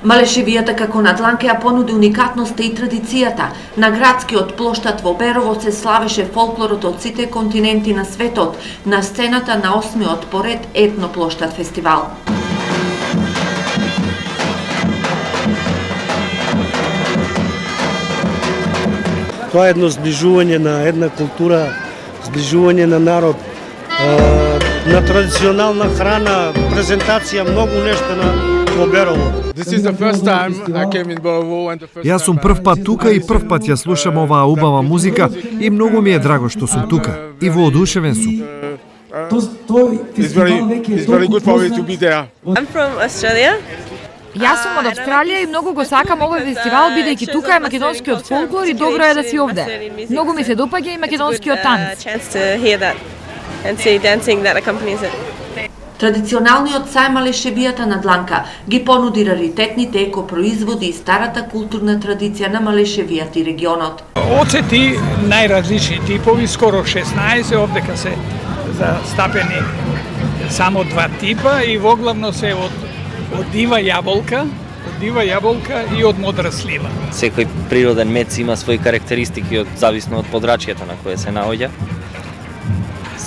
Малешевијата како надланка ја понуди уникатноста и традицијата. На градскиот плоштад во Берово се славеше фолклорот од сите континенти на светот на сцената на 8-миот поред етно плоштад фестивал. Тоа е едно зближување на една култура, зближување на народ, на традиционална храна, презентација, многу нешта во Берово. Јас сум прв пат тука и прв пат ја слушам оваа убава музика и многу ми е драго што сум тука и воодушевен сум. Јас сум од Австралија и многу го сакам овој фестивал, бидејќи тука е македонскиот фолклор и добро е да си овде. Многу ми се допаѓа и македонскиот танц. Традиционалниот сајм Малешевијата на дланка ги понуди раритетните екопроизводи и старата културна традиција на Малешевијата и регионот. Оцети најразлични типови, скоро 16, овдека се застапени само 2 типа и воглавно се од дива јаболка и од модра слива. Секој природен мед има своји карактеристики зависно од подрачјата на која се наоѓа.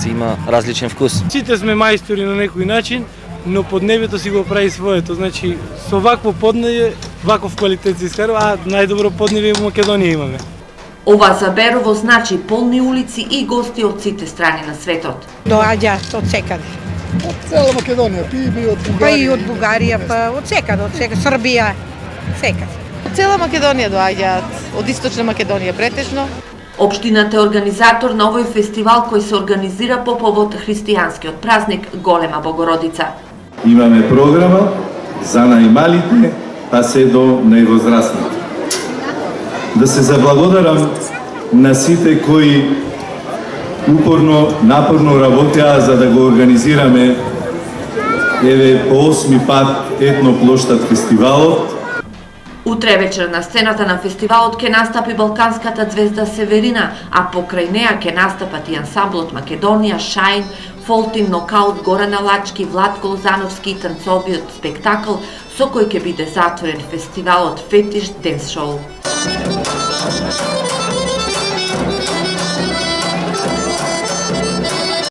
Има различен вкус. Сите сме мајстори на некој начин, но поднебјето си го прави своето. Значи, со вакво поднебје, ваков квалитет се искарува, а најдобро поднебје во Македонија имаме. Ова за Берово значи полни улици и гости од сите страни на светот. Доаѓаат од секаде. Од цела Македонија, и од Бугарија. Па и од Бугарија, па од секаде, Србија, секаде. Од цела Македонија доаѓаат, од Источна Македонија претежно. Општината е организатор на овој фестивал кој се организира по повод христијанскиот празник Голема Богородица. Имаме програма за најмалите, па се до највозрасните. Да се заблагодарам на сите кои упорно, напорно работеа за да го организираме еве по 8-ми пат етно плоштад фестивалот. Утре вечер на сцената на фестивалот ќе настапи балканската звезда Северина, а покрај неа ќе настапат и ансамблот Македонија, Шајн, Фолтин, Нокаут, Горана Лачки, Владко Лозановски и танцовиот спектакл со кој ќе биде затворен фестивалот Фетиш Денс Шоу.